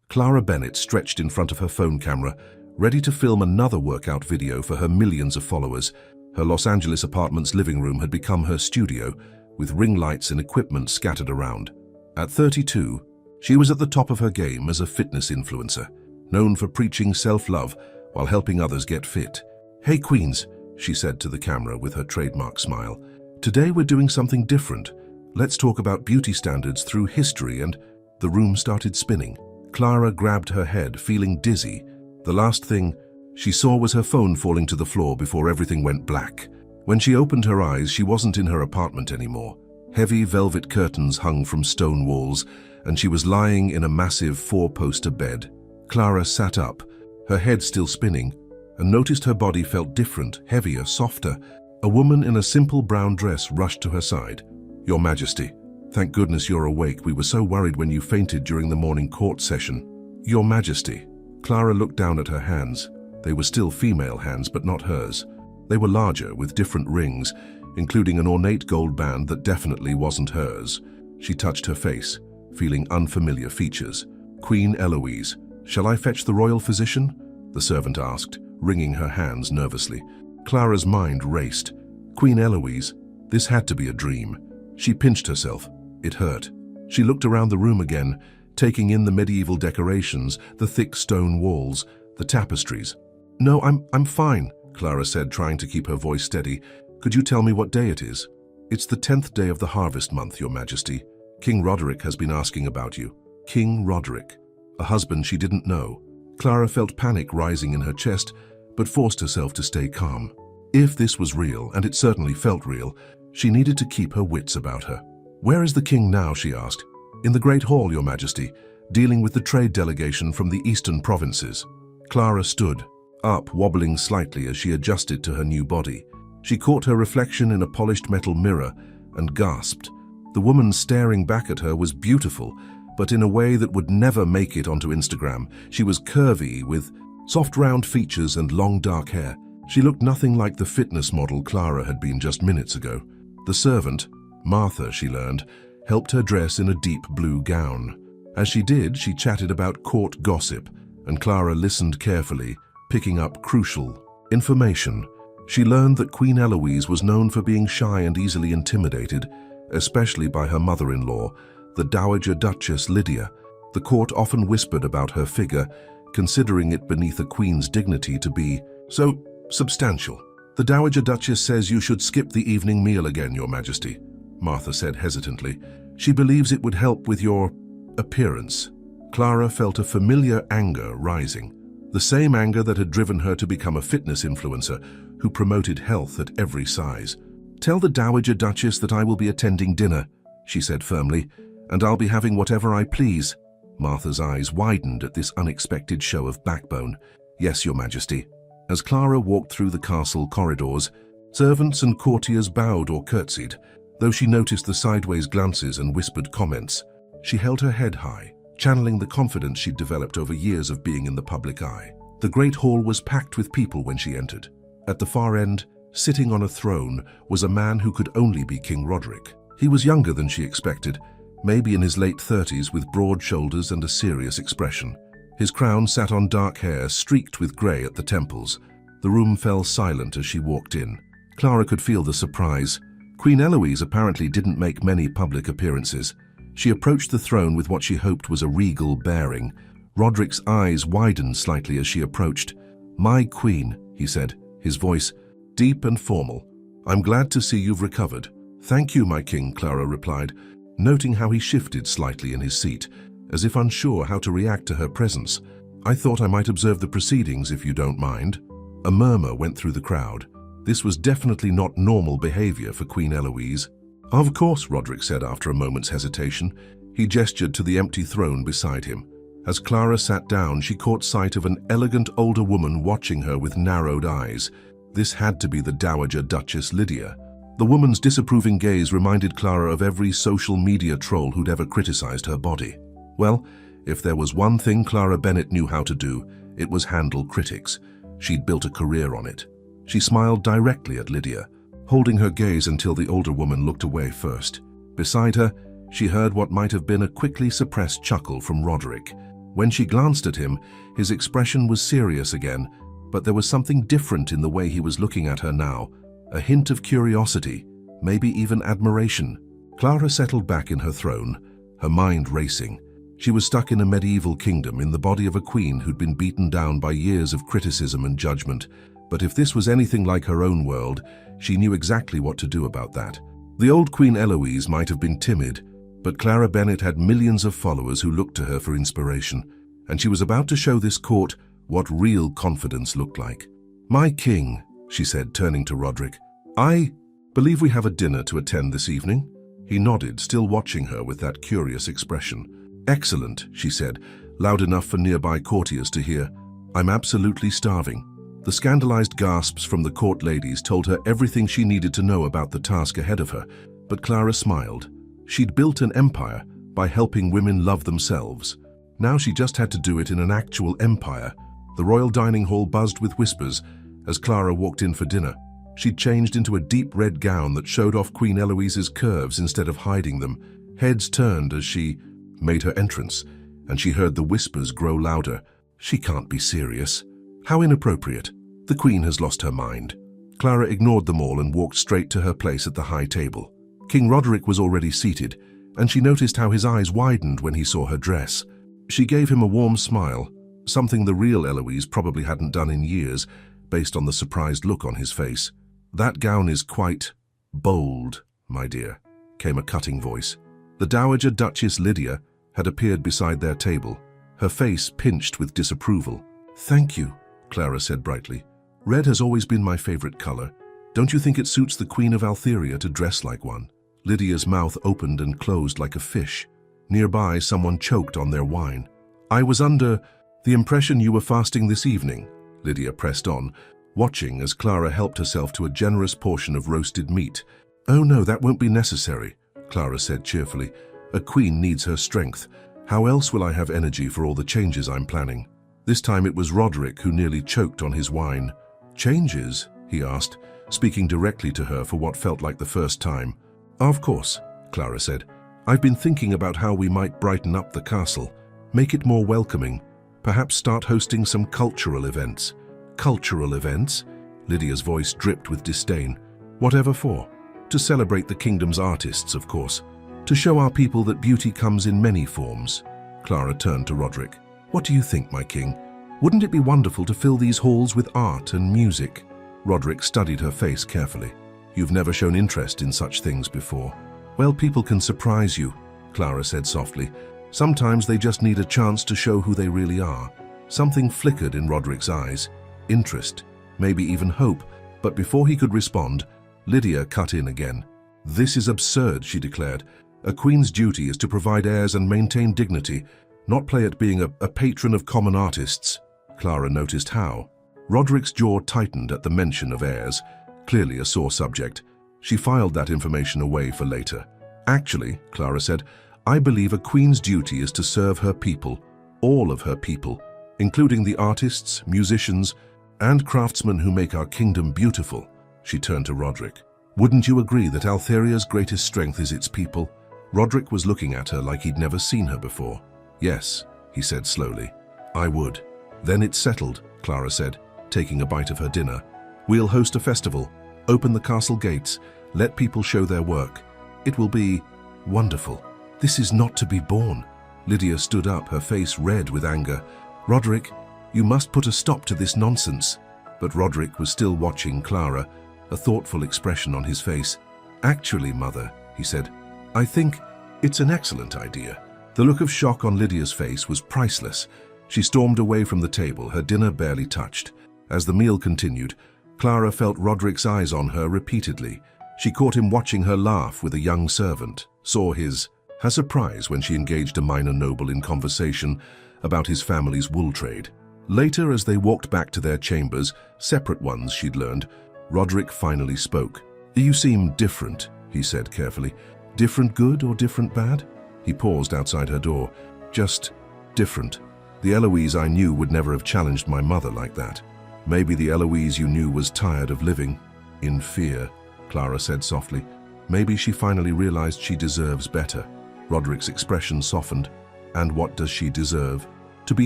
Clara Bennett stretched in front of her phone camera, ready to film another workout video for her millions of followers. Her Los Angeles apartment's living room had become her studio, with ring lights and equipment scattered around. At 32, she was at the top of her game as a fitness influencer, known for preaching self-love while helping others get fit. "Hey Queens," she said to the camera with her trademark smile. "Today we're doing something different. Let's talk about beauty standards through history." And the room started spinning. Clara grabbed her head, feeling dizzy. The last thing she saw was her phone falling to the floor before everything went black. When she opened her eyes, she wasn't in her apartment anymore. Heavy velvet curtains hung from stone walls, and she was lying in a massive four-poster bed. Clara sat up, her head still spinning, and noticed her body felt different, heavier, softer. A woman in a simple brown dress rushed to her side. "Your Majesty, thank goodness you're awake. We were so worried when you fainted during the morning court session." "Your Majesty." Clara looked down at her hands. They were still female hands, but not hers. They were larger, with different rings, including an ornate gold band that definitely wasn't hers. She touched her face, feeling unfamiliar features. "Queen Eloise, shall I fetch the royal physician?" the servant asked, wringing her hands nervously. Clara's mind raced. Queen Eloise? This had to be a dream. She pinched herself. It hurt. She looked around the room again, taking in the medieval decorations, the thick stone walls, the tapestries. "No, I'm fine," Clara said, trying to keep her voice steady. "Could you tell me what day it is?" "It's the 10th day of the harvest month, Your Majesty. King Rodrik has been asking about you." King Rodrik, a husband she didn't know. Clara felt panic rising in her chest, but forced herself to stay calm. If this was real, and it certainly felt real, she needed to keep her wits about her. "Where is the king now?" she asked. "In the Great Hall, Your Majesty, dealing with the trade delegation from the eastern provinces." Clara stood up, wobbling slightly as she adjusted to her new body. She caught her reflection in a polished metal mirror and gasped. The woman staring back at her was beautiful, but in a way that would never make it onto Instagram. She was curvy, with soft round features and long dark hair. She looked nothing like the fitness model Clara had been just minutes ago. The servant, Martha, she learned, helped her dress in a deep blue gown. As she did, she chatted about court gossip, and Clara listened carefully, picking up crucial information. She learned that Queen Eloise was known for being shy and easily intimidated, especially by her mother-in-law, the Dowager Duchess Lydia. The court often whispered about her figure, considering it beneath a queen's dignity to be so substantial. "The Dowager Duchess says you should skip the evening meal again, Your Majesty," Martha said hesitantly. "She believes it would help with your appearance." Clara felt a familiar anger rising, the same anger that had driven her to become a fitness influencer who promoted health at every size. "Tell the Dowager Duchess that I will be attending dinner," she said firmly, "and I'll be having whatever I please." Martha's eyes widened at this unexpected show of backbone. "Yes, Your Majesty." As Clara walked through the castle corridors, servants and courtiers bowed or curtsied, though she noticed the sideways glances and whispered comments. She held her head high, channeling the confidence she'd developed over years of being in the public eye. The Great Hall was packed with people when she entered. At the far end, sitting on a throne, was a man who could only be King Rodrik. He was younger than she expected, maybe in his late 30s, with broad shoulders and a serious expression. His crown sat on dark hair, streaked with grey at the temples. The room fell silent as she walked in. Clara could feel the surprise. Queen Eloise apparently didn't make many public appearances. She approached the throne with what she hoped was a regal bearing. Rodrik's eyes widened slightly as she approached. "My queen," he said, his voice deep and formal. "I'm glad to see you've recovered." "Thank you, my king," Clara replied, noting how he shifted slightly in his seat, as if unsure how to react to her presence. "I thought I might observe the proceedings, if you don't mind." A murmur went through the crowd. This was definitely not normal behavior for Queen Eloise. "Of course," Rodrik said after a moment's hesitation. He gestured to the empty throne beside him. As Clara sat down, she caught sight of an elegant older woman watching her with narrowed eyes. This had to be the Dowager Duchess Lydia. The woman's disapproving gaze reminded Clara of every social media troll who'd ever criticized her body. Well, if there was one thing Clara Bennett knew how to do, it was handle critics. She'd built a career on it. She smiled directly at Lydia, holding her gaze until the older woman looked away first. Beside her, she heard what might have been a quickly suppressed chuckle from Rodrik. When she glanced at him, his expression was serious again, but there was something different in the way he was looking at her now, a hint of curiosity, maybe even admiration. Clara settled back in her throne, her mind racing. She was stuck in a medieval kingdom in the body of a queen who'd been beaten down by years of criticism and judgment. But if this was anything like her own world, she knew exactly what to do about that. The old Queen Eloise might have been timid, but Clara Bennett had millions of followers who looked to her for inspiration, and she was about to show this court what real confidence looked like. "My king," she said, turning to Rodrik, "I believe we have a dinner to attend this evening." He nodded, still watching her with that curious expression. "Excellent," she said, loud enough for nearby courtiers to hear. "I'm absolutely starving." The scandalized gasps from the court ladies told her everything she needed to know about the task ahead of her, but Clara smiled. She'd built an empire by helping women love themselves. Now she just had to do it in an actual empire. The royal dining hall buzzed with whispers as Clara walked in for dinner. She'd changed into a deep red gown that showed off Queen Eloise's curves instead of hiding them. Heads turned as she made her entrance, and she heard the whispers grow louder. "She can't be serious. How inappropriate. The Queen has lost her mind." Clara ignored them all and walked straight to her place at the high table. King Rodrik was already seated, and she noticed how his eyes widened when he saw her dress. She gave him a warm smile, something the real Eloise probably hadn't done in years, based on the surprised look on his face. "That gown is quite bold, my dear," came a cutting voice. The Dowager Duchess Lydia had appeared beside their table, her face pinched with disapproval. "Thank you," Clara said brightly. "Red has always been my favorite color. Don't you think it suits the Queen of Altheria to dress like one?" Lydia's mouth opened and closed like a fish. Nearby, someone choked on their wine. "I was under the impression you were fasting this evening," Lydia pressed on, watching as Clara helped herself to a generous portion of roasted meat. "Oh no, that won't be necessary," Clara said cheerfully. "A queen needs her strength. How else will I have energy for all the changes I'm planning?" This time it was Rodrik who nearly choked on his wine. "Changes?" he asked, speaking directly to her for what felt like the first time. "Of course," Clara said. "I've been thinking about how we might brighten up the castle, make it more welcoming, perhaps start hosting some cultural events." "Cultural events?" Lydia's voice dripped with disdain. "Whatever for? To celebrate the kingdom's artists, of course. To show our people that beauty comes in many forms." Clara turned to Rodrik. "What do you think, my king? Wouldn't it be wonderful to fill these halls with art and music?" Rodrik studied her face carefully. "You've never shown interest in such things before." "Well, people can surprise you," Clara said softly. "Sometimes they just need a chance to show who they really are." Something flickered in Rodrik's eyes. Interest, maybe even hope, but before he could respond, Lydia cut in again. "This is absurd," she declared. "A queen's duty is to provide heirs and maintain dignity, not play at being a patron of common artists." Clara noticed how. Rodrik's jaw tightened at the mention of heirs, clearly a sore subject. She filed that information away for later. "Actually," Clara said, "I believe a queen's duty is to serve her people, all of her people, including the artists, musicians, and craftsmen who make our kingdom beautiful." She turned to Rodrik. "Wouldn't you agree that Altheria's greatest strength is its people?" Rodrik was looking at her like he'd never seen her before. "Yes," he said slowly. "I would." "Then it's settled," Clara said, taking a bite of her dinner. "We'll host a festival, open the castle gates, let people show their work. It will be wonderful." "This is not to be borne." Lydia stood up, her face red with anger. "Rodrik, you must put a stop to this nonsense." But Rodrik was still watching Clara, a thoughtful expression on his face. "Actually, Mother," he said, "I think it's an excellent idea." The look of shock on Lydia's face was priceless. She stormed away from the table, her dinner barely touched. As the meal continued, Clara felt Rodrik's eyes on her repeatedly. She caught him watching her laugh with a young servant, saw her surprise when she engaged a minor noble in conversation about his family's wool trade. Later, as they walked back to their chambers, separate ones she'd learned, Rodrik finally spoke. "You seem different," he said carefully. "Different good or different bad?" He paused outside her door. "Just different. The Eloise I knew would never have challenged my mother like that. Maybe the Eloise you knew was tired of living in fear," Clara said softly. "Maybe she finally realized she deserves better." Rodrik's expression softened. "And what does she deserve?" To be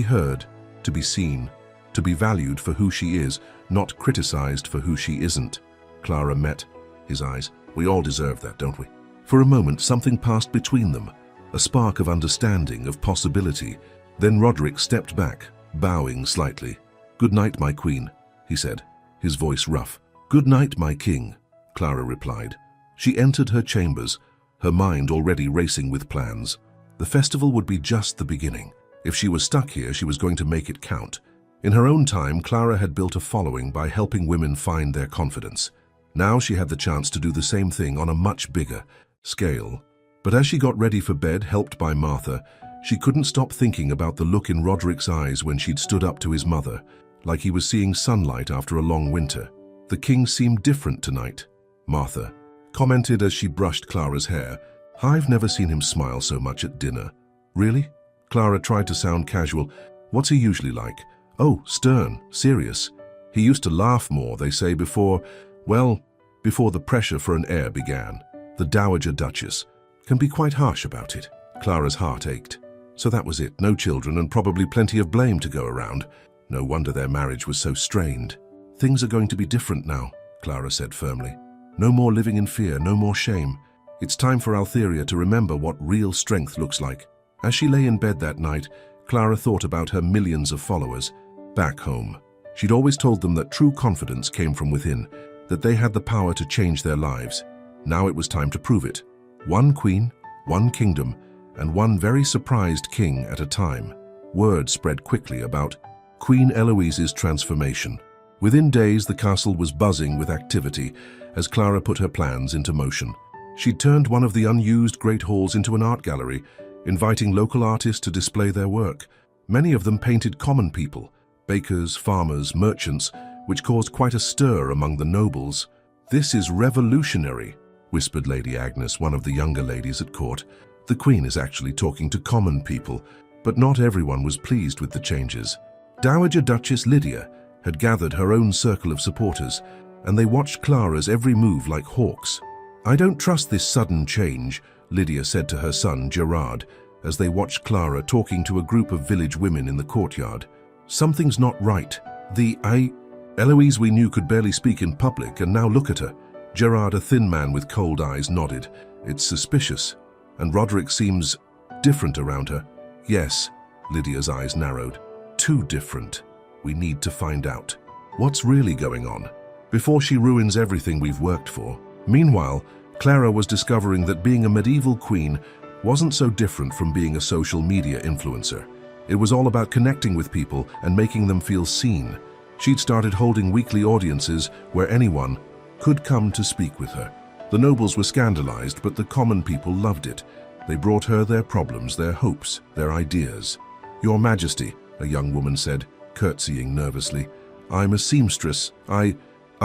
heard, to be seen, to be valued for who she is, not criticized for who she isn't. Clara met his eyes. We all deserve that, don't we? For a moment, something passed between them, a spark of understanding, of possibility. Then Rodrik stepped back, bowing slightly. "Good night, my queen," he said, his voice rough. "Good night, my king," Clara replied. She entered her chambers, her mind already racing with plans. The festival would be just the beginning. If she was stuck here, she was going to make it count. In her own time, Clara had built a following by helping women find their confidence. Now she had the chance to do the same thing on a much bigger scale. But as she got ready for bed, helped by Martha, she couldn't stop thinking about the look in Rodrik's eyes when she'd stood up to his mother, like he was seeing sunlight after a long winter. "The king seemed different tonight," Martha commented as she brushed Clara's hair. "I've never seen him smile so much at dinner." "Really?" Clara tried to sound casual. "What's he usually like?" "Oh, stern, serious. He used to laugh more, they say, before the pressure for an heir began. The Dowager Duchess can be quite harsh about it." Clara's heart ached. So that was it, no children and probably plenty of blame to go around. No wonder their marriage was so strained. "Things are going to be different now," Clara said firmly. "No more living in fear, no more shame. It's time for Altheria to remember what real strength looks like." As she lay in bed that night, Clara thought about her millions of followers back home. She'd always told them that true confidence came from within, that they had the power to change their lives. Now it was time to prove it. One queen, one kingdom, and one very surprised king at a time. Word spread quickly about Queen Eloise's transformation. Within days, the castle was buzzing with activity as Clara put her plans into motion. She'd turned one of the unused great halls into an art gallery, inviting local artists to display their work. Many of them painted common people, bakers, farmers, merchants, which caused quite a stir among the nobles. "This is revolutionary," whispered Lady Agnes, one of the younger ladies at court. "The Queen is actually talking to common people," but not everyone was pleased with the changes. Dowager Duchess Lydia had gathered her own circle of supporters, and they watched Clara's every move like hawks. "I don't trust this sudden change," Lydia said to her son, Gerard, as they watched Clara talking to a group of village women in the courtyard. "Something's not right. Eloise we knew could barely speak in public, and now look at her." Gerard, a thin man with cold eyes, nodded. "It's suspicious. And Rodrik seems different around her." "Yes," Lydia's eyes narrowed. "Too different. We need to find out what's really going on before she ruins everything we've worked for." Meanwhile, Clara was discovering that being a medieval queen wasn't so different from being a social media influencer. It was all about connecting with people and making them feel seen. She'd started holding weekly audiences where anyone could come to speak with her. The nobles were scandalized, but the common people loved it. They brought her their problems, their hopes, their ideas. "Your Majesty," a young woman said, curtsying nervously. "I'm a seamstress. I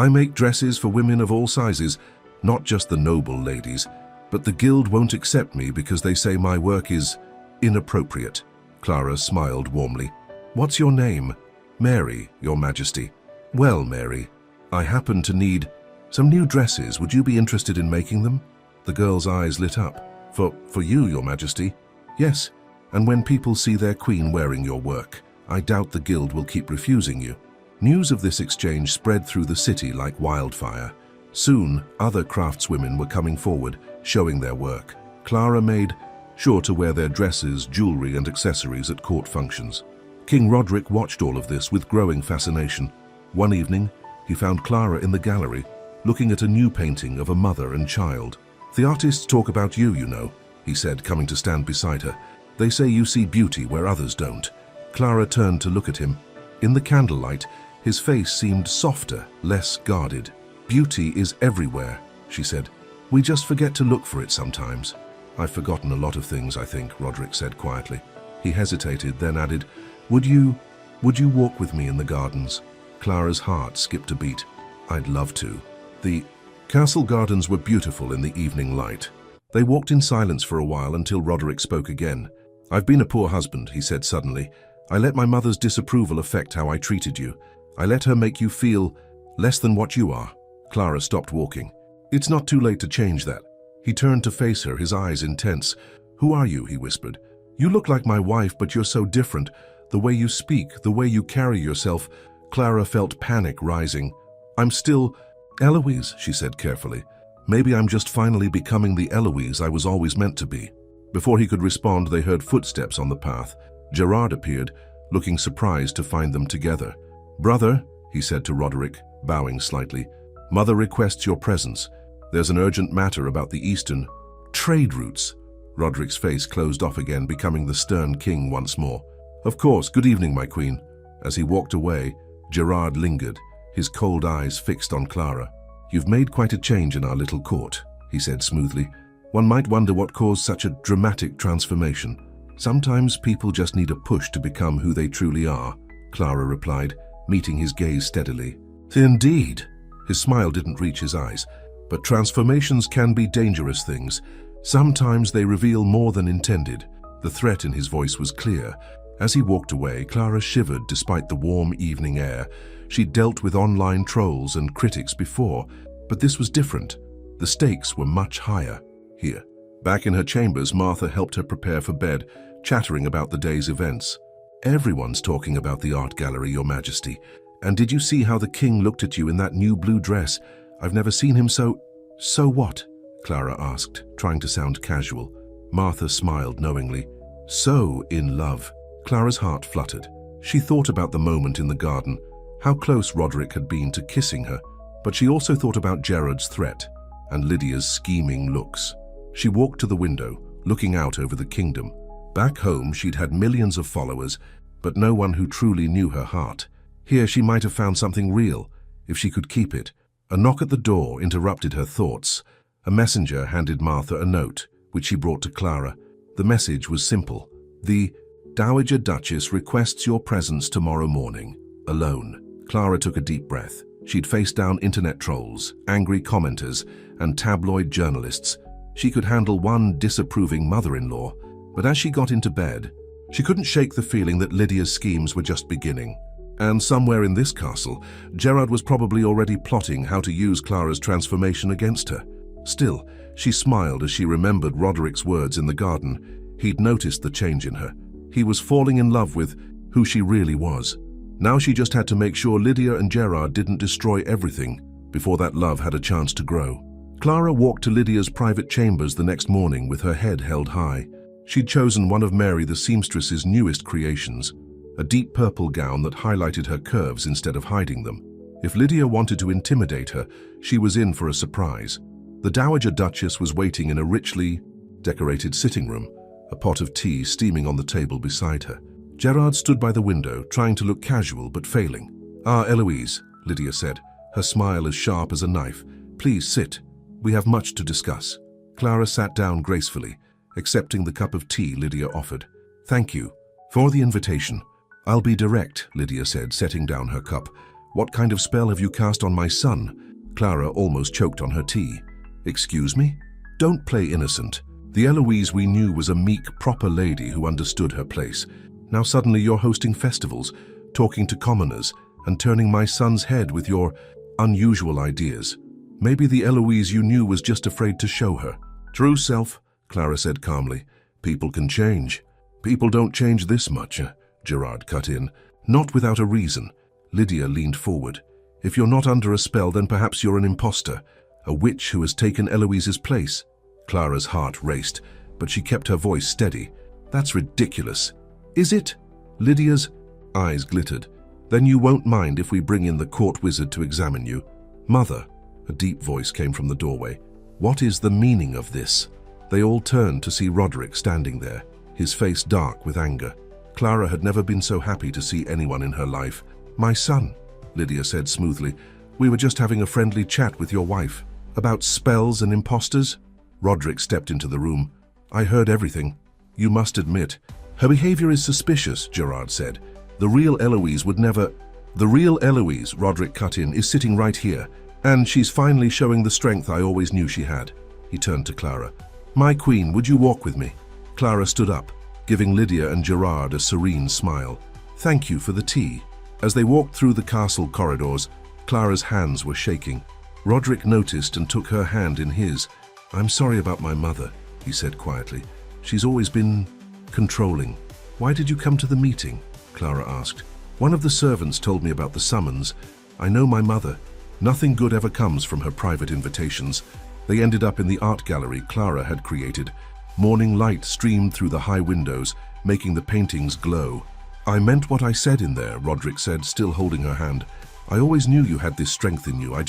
make dresses for women of all sizes, not just the noble ladies. But the guild won't accept me because they say my work is inappropriate." Clara smiled warmly. "What's your name?" "Mary, Your Majesty." "Well, Mary, I happen to need some new dresses. Would you be interested in making them?" The girl's eyes lit up. For you, Your Majesty?" "Yes, and when people see their queen wearing your work, I doubt the guild will keep refusing you." News of this exchange spread through the city like wildfire. Soon, other craftswomen were coming forward, showing their work. Clara made sure to wear their dresses, jewelry, and accessories at court functions. King Rodrik watched all of this with growing fascination. One evening, he found Clara in the gallery, looking at a new painting of a mother and child. "The artists talk about you, you know," he said, coming to stand beside her. "They say you see beauty where others don't." Clara turned to look at him. In the candlelight, his face seemed softer, less guarded. "Beauty is everywhere," she said. "We just forget to look for it sometimes." "I've forgotten a lot of things, I think," Rodrik said quietly. He hesitated, then added, Would you walk with me in the gardens?" Clara's heart skipped a beat. "I'd love to." The castle gardens were beautiful in the evening light. They walked in silence for a while until Rodrik spoke again. "I've been a poor husband," he said suddenly. "I let my mother's disapproval affect how I treated you. I let her make you feel less than what you are." Clara stopped walking. "It's not too late to change that." He turned to face her, his eyes intense. "Who are you?" he whispered. "You look like my wife, but you're so different. The way you speak, the way you carry yourself. Clara felt panic rising. I'm still... Eloise, she said carefully. Maybe I'm just finally becoming the Eloise I was always meant to be. Before he could respond, they heard footsteps on the path. Gerard appeared, looking surprised to find them together. Brother, he said to Rodrik, bowing slightly, Mother requests your presence. There's an urgent matter about the eastern trade routes. Rodrik's face closed off again, becoming the stern king once more. Of course, good evening, my queen. As he walked away, Gerard lingered, his cold eyes fixed on Clara. You've made quite a change in our little court, he said smoothly. One might wonder what caused such a dramatic transformation. Sometimes people just need a push to become who they truly are, Clara replied, meeting his gaze steadily. Indeed. His smile didn't reach his eyes, but transformations can be dangerous things. Sometimes they reveal more than intended. The threat in his voice was clear. As he walked away, Clara shivered despite the warm evening air. She'd dealt with online trolls and critics before, but this was different. The stakes were much higher here. Back in her chambers, Martha helped her prepare for bed, chattering about the day's events. Everyone's talking about the art gallery, Your Majesty. And did you see how the king looked at you in that new blue dress? I've never seen him so... So what? Clara asked, trying to sound casual. Martha smiled knowingly. So in love. Clara's heart fluttered. She thought about the moment in the garden, how close Rodrik had been to kissing her, but she also thought about Gerard's threat and Lydia's scheming looks. She walked to the window, looking out over the kingdom. Back home, she'd had millions of followers, but no one who truly knew her heart. Here she might have found something real, if she could keep it. A knock at the door interrupted her thoughts. A messenger handed Martha a note, which she brought to Clara. The message was simple. The Dowager Duchess requests your presence tomorrow morning, alone. Clara took a deep breath. She'd faced down internet trolls, angry commenters, and tabloid journalists. She could handle one disapproving mother-in-law, but as she got into bed, she couldn't shake the feeling that Lydia's schemes were just beginning. And somewhere in this castle, Gerard was probably already plotting how to use Clara's transformation against her. Still, she smiled as she remembered Rodrik's words in the garden. He'd noticed the change in her. He was falling in love with who she really was. Now she just had to make sure Lydia and Gerard didn't destroy everything before that love had a chance to grow. Clara walked to Lydia's private chambers the next morning with her head held high. She'd chosen one of Mary the seamstress's newest creations, a deep purple gown that highlighted her curves instead of hiding them. If Lydia wanted to intimidate her, she was in for a surprise. The Dowager Duchess was waiting in a richly decorated sitting room, a pot of tea steaming on the table beside her. Gerard stood by the window, trying to look casual but failing. Ah, Eloise, Lydia said, her smile as sharp as a knife. Please sit. We have much to discuss. Clara sat down gracefully, accepting the cup of tea Lydia offered. Thank you for the invitation. I'll be direct, Lydia said, setting down her cup. What kind of spell have you cast on my son? Clara almost choked on her tea. Excuse me? Don't play innocent. The Eloise we knew was a meek, proper lady who understood her place. Now suddenly you're hosting festivals, talking to commoners, and turning my son's head with your unusual ideas. Maybe the Eloise you knew was just afraid to show her true self, Clara said calmly. People can change. People don't change this much, Gerard cut in. Not without a reason. Lydia leaned forward. If you're not under a spell, then perhaps you're an imposter, a witch who has taken Eloise's place. Clara's heart raced, but she kept her voice steady. That's ridiculous. Is it? Lydia's eyes glittered. Then you won't mind if we bring in the court wizard to examine you? Mother, a deep voice came from the doorway. What is the meaning of this? They all turned to see Rodrik standing there, his face dark with anger. Clara had never been so happy to see anyone in her life. My son, Lydia said smoothly. We were just having a friendly chat with your wife. About spells and imposters? Rodrik stepped into the room. I heard everything. You must admit. Her behavior is suspicious, Gerard said. The real Eloise would never... The real Eloise, Rodrik cut in, is sitting right here. And she's finally showing the strength I always knew she had. He turned to Clara. My queen, would you walk with me? Clara stood up, giving Lydia and Gerard a serene smile. Thank you for the tea. As they walked through the castle corridors, Clara's hands were shaking. Rodrik noticed and took her hand in his. I'm sorry about my mother, he said quietly. She's always been controlling. Why did you come to the meeting? Clara asked. One of the servants told me about the summons. I know my mother. Nothing good ever comes from her private invitations. They ended up in the art gallery Clara had created. Morning light streamed through the high windows, making the paintings glow. I meant what I said in there, Rodrik said, still holding her hand. I always knew you had this strength in you. I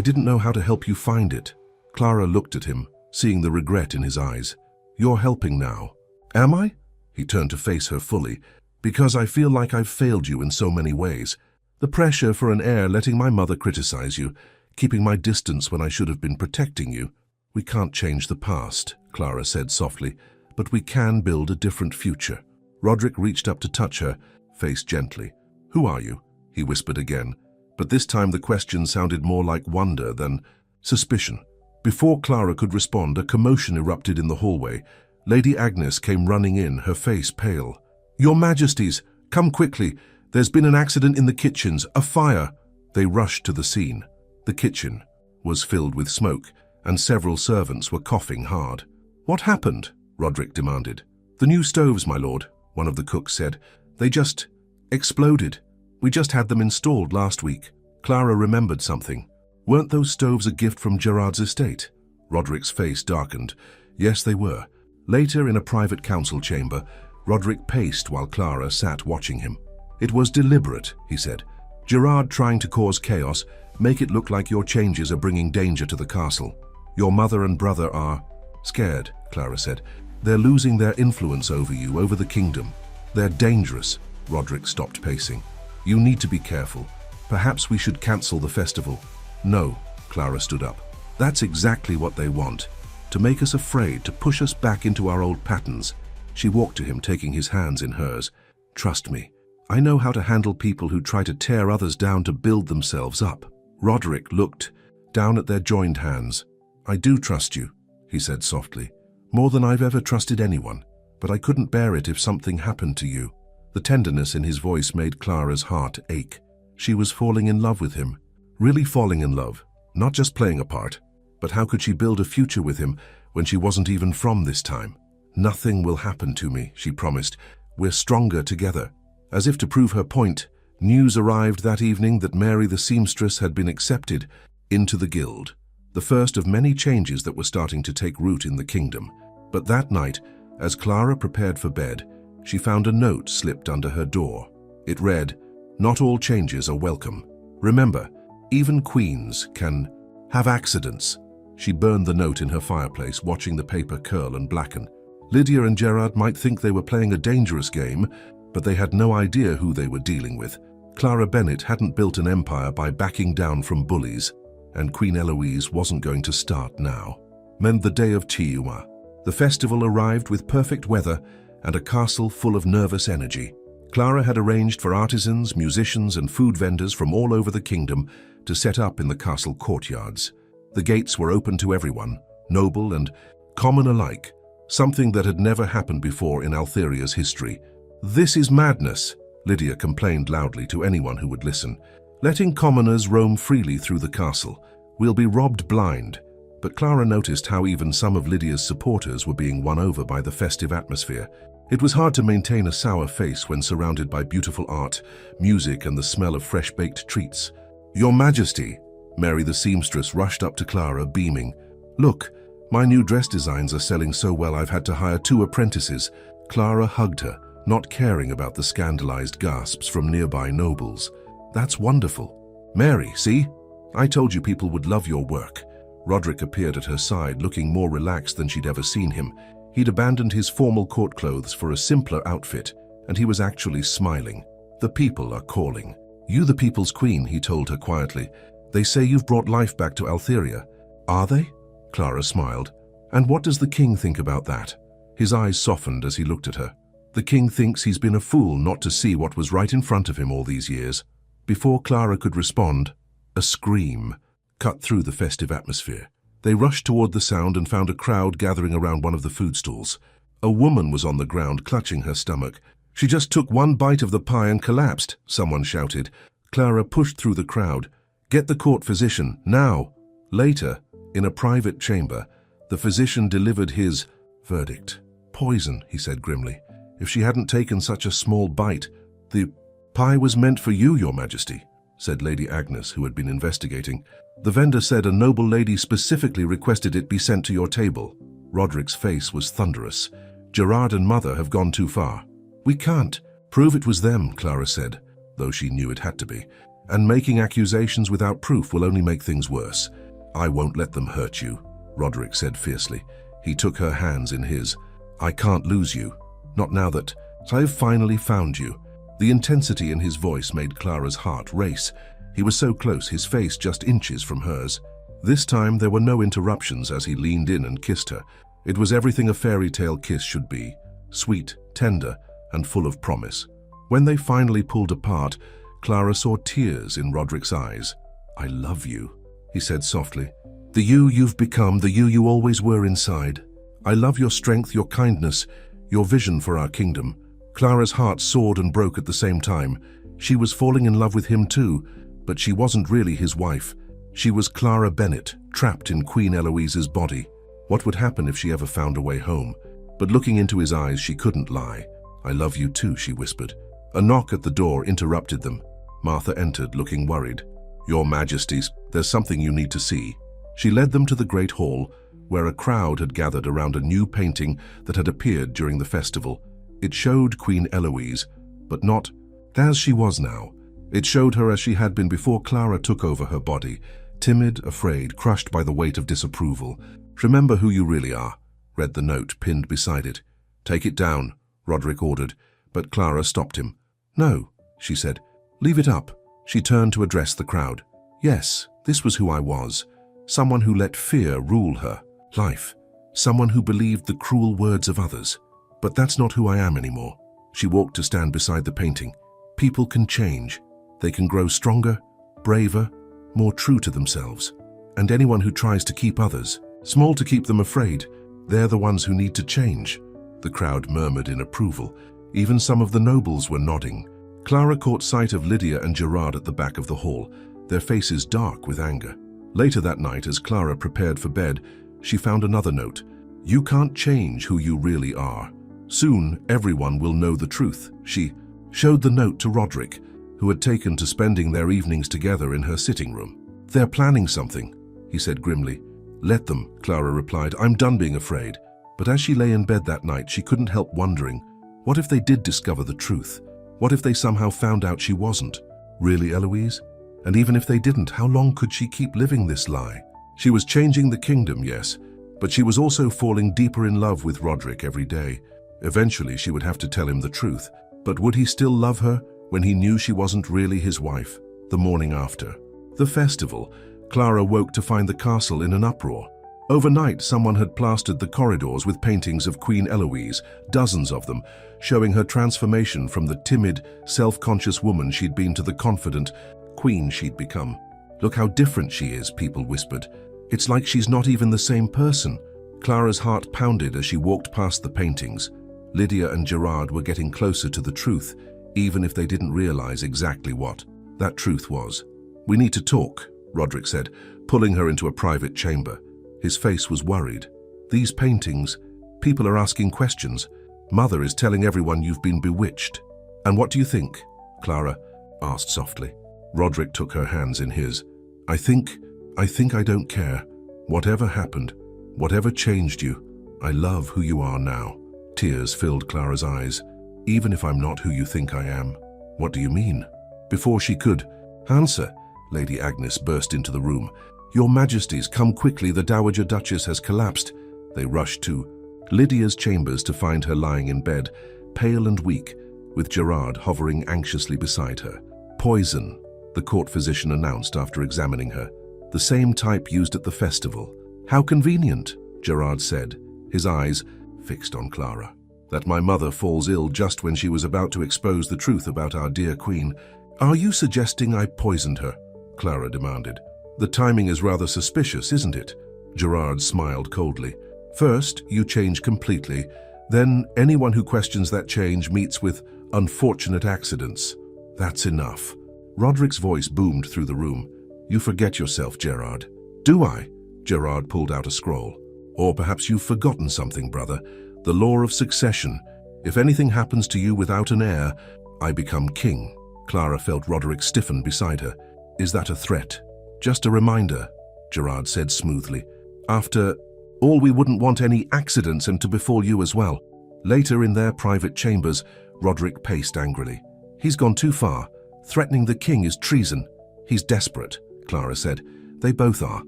didn't know how to help you find it. Clara looked at him, seeing the regret in his eyes. You're helping now. Am I? He turned to face her fully. Because I feel like I've failed you in so many ways. The pressure for an heir letting my mother criticize you, keeping my distance when I should have been protecting you. We can't change the past, Clara said softly, but we can build a different future. Rodrik reached up to touch her, face gently. Who are you? He whispered again, but this time the question sounded more like wonder than suspicion. Before Clara could respond, a commotion erupted in the hallway. Lady Agnes came running in, her face pale. Your Majesties, come quickly. There's been an accident in the kitchens, a fire. They rushed to the scene. The kitchen was filled with smoke, and several servants were coughing hard. What happened? Rodrik demanded. The new stoves, my lord, one of the cooks said. They just exploded. We just had them installed last week. Clara remembered something. Weren't those stoves a gift from Gerard's estate? Rodrik's face darkened. Yes, they were. Later, in a private council chamber, Rodrik paced while Clara sat watching him. It was deliberate, he said. Gerard trying to cause chaos, make it look like your changes are bringing danger to the castle. Your mother and brother are scared, Clara said. They're losing their influence over you, over the kingdom. They're dangerous. Rodrik stopped pacing. You need to be careful. Perhaps we should cancel the festival. No, Clara stood up. That's exactly what they want. To make us afraid, to push us back into our old patterns. She walked to him, taking his hands in hers. Trust me. I know how to handle people who try to tear others down to build themselves up. Rodrik looked down at their joined hands. I do trust you, he said softly. More than I've ever trusted anyone. But I couldn't bear it if something happened to you. The tenderness in his voice made Clara's heart ache. She was falling in love with him. Really falling in love. Not just playing a part. But how could she build a future with him when she wasn't even from this time? Nothing will happen to me, she promised. We're stronger together. As if to prove her point, news arrived that evening that Mary the seamstress had been accepted into the guild. The first of many changes that were starting to take root in the kingdom. But that night, as Clara prepared for bed, she found a note slipped under her door. It read, "Not all changes are welcome. Remember, even queens can have accidents." She burned the note in her fireplace, watching the paper curl and blacken. Lydia and Gerard might think they were playing a dangerous game, but they had no idea who they were dealing with. Clara Bennett hadn't built an empire by backing down from bullies, and Queen Eloise wasn't going to start now. Meant the day of Tiuma. The festival arrived with perfect weather and a castle full of nervous energy. Clara had arranged for artisans, musicians, and food vendors from all over the kingdom to set up in the castle courtyards. The gates were open to everyone, noble and common alike, something that had never happened before in Altheria's history. This is madness, Lydia complained loudly to anyone who would listen. Letting commoners roam freely through the castle. We'll be robbed blind. But Clara noticed how even some of Lydia's supporters were being won over by the festive atmosphere. It was hard to maintain a sour face when surrounded by beautiful art, music, and the smell of fresh-baked treats. Your Majesty, Mary the seamstress rushed up to Clara, beaming. Look, my new dress designs are selling so well I've had to hire 2 apprentices. Clara hugged her, not caring about the scandalized gasps from nearby nobles. That's wonderful. Mary, see? I told you people would love your work. Rodrik appeared at her side, looking more relaxed than she'd ever seen him. He'd abandoned his formal court clothes for a simpler outfit, and he was actually smiling. The people are calling. You the people's queen, he told her quietly. They say you've brought life back to Altheria. Are they? Clara smiled. And what does the king think about that? His eyes softened as he looked at her. The king thinks he's been a fool not to see what was right in front of him all these years. Before Clara could respond, a scream cut through the festive atmosphere. They rushed toward the sound and found a crowd gathering around one of the food stalls. A woman was on the ground, clutching her stomach. She just took one bite of the pie and collapsed, someone shouted. Clara pushed through the crowd. Get the court physician, now. Later, in a private chamber, the physician delivered his verdict. Poison, he said grimly. If she hadn't taken such a small bite, "The pie was meant for you, Your Majesty," said Lady Agnes, who had been investigating. "The vendor said a noble lady specifically requested it be sent to your table." Rodrik's face was thunderous. "Gerard and Mother have gone too far." "We can't." "Prove it was them," Clara said, though she knew it had to be. "And making accusations without proof will only make things worse." "I won't let them hurt you," Rodrik said fiercely. He took her hands in his. "I can't lose you. Not now that I've finally found you." The intensity in his voice made Clara's heart race. He was so close, his face just inches from hers. This time there were no interruptions as he leaned in and kissed her. It was everything a fairy tale kiss should be, sweet, tender, and full of promise. When they finally pulled apart, Clara saw tears in Rodrik's eyes. "I love you," he said softly. "The you you've become, the you always were inside. I love your strength, your kindness, your vision for our kingdom." Clara's heart soared and broke at the same time. She was falling in love with him too, but she wasn't really his wife. She was Clara Bennett, trapped in Queen Eloise's body. What would happen if she ever found a way home? But looking into his eyes, she couldn't lie. "I love you too," she whispered. A knock at the door interrupted them. Martha entered, looking worried. "Your Majesties, there's something you need to see." She led them to the great hall, where a crowd had gathered around a new painting that had appeared during the festival. It showed Queen Eloise, but not as she was now. It showed her as she had been before Clara took over her body, timid, afraid, crushed by the weight of disapproval. "Remember who you really are," read the note pinned beside it. "Take it down," Rodrik ordered, but Clara stopped him. "No," she said. "Leave it up." She turned to address the crowd. "Yes, this was who I was. Someone who let fear rule her life. Someone who believed the cruel words of others. But that's not who I am anymore." She walked to stand beside the painting. "People can change. They can grow stronger, braver, more true to themselves. And anyone who tries to keep others small, to keep them afraid, they're the ones who need to change." The crowd murmured in approval. Even some of the nobles were nodding. Clara caught sight of Lydia and Gerard at the back of the hall, their faces dark with anger. Later that night, as Clara prepared for bed, she found another note. "You can't change who you really are. Soon, everyone will know the truth." She showed the note to Rodrik, who had taken to spending their evenings together in her sitting room. "They're planning something," he said grimly. "Let them," Clara replied. "I'm done being afraid." But as she lay in bed that night, she couldn't help wondering, what if they did discover the truth? What if they somehow found out she wasn't really Eloise? And even if they didn't, how long could she keep living this lie? She was changing the kingdom, yes, but she was also falling deeper in love with Rodrik every day. Eventually, she would have to tell him the truth. But would he still love her when he knew she wasn't really his wife? The morning after the festival, Clara woke to find the castle in an uproar. Overnight, someone had plastered the corridors with paintings of Queen Eloise, dozens of them, showing her transformation from the timid, self-conscious woman she'd been to the confident queen she'd become. "Look how different she is," people whispered. "It's like she's not even the same person." Clara's heart pounded as she walked past the paintings. Lydia and Gerard were getting closer to the truth, even if they didn't realize exactly what that truth was. "We need to talk," Rodrik said, pulling her into a private chamber. His face was worried. "These paintings, people are asking questions. Mother is telling everyone you've been bewitched." "And what do you think?" Clara asked softly. Rodrik took her hands in his. I think I don't care. Whatever happened, whatever changed you, I love who you are now." Tears filled Clara's eyes. "Even if I'm not who you think I am." "What do you mean?" Before she could answer, Lady Agnes burst into the room. "Your Majesties, come quickly, the Dowager Duchess has collapsed." They rushed to Lydia's chambers to find her lying in bed, pale and weak, with Gerard hovering anxiously beside her. "Poison," the court physician announced after examining her. "The same type used at the festival." "How convenient," Gerard said, his eyes fixed on Clara. "That my mother falls ill just when she was about to expose the truth about our dear queen." "Are you suggesting I poisoned her?" Clara demanded. "The timing is rather suspicious, isn't it?" Gerard smiled coldly. "First, you change completely. Then anyone who questions that change meets with unfortunate accidents. That's enough." Rodrik's voice boomed through the room. "You forget yourself, Gerard." "Do I?" Gerard pulled out a scroll. "Or perhaps you've forgotten something, brother. The law of succession. If anything happens to you without an heir, I become king. Clara felt Rodrik stiffen beside her. Is that a threat? Just a reminder, Gerard said smoothly. After all, we wouldn't want any accidents and to befall you as well. Later in their private chambers, Rodrik paced angrily. He's gone too far. Threatening the king is treason. He's desperate, Clara said. They both are.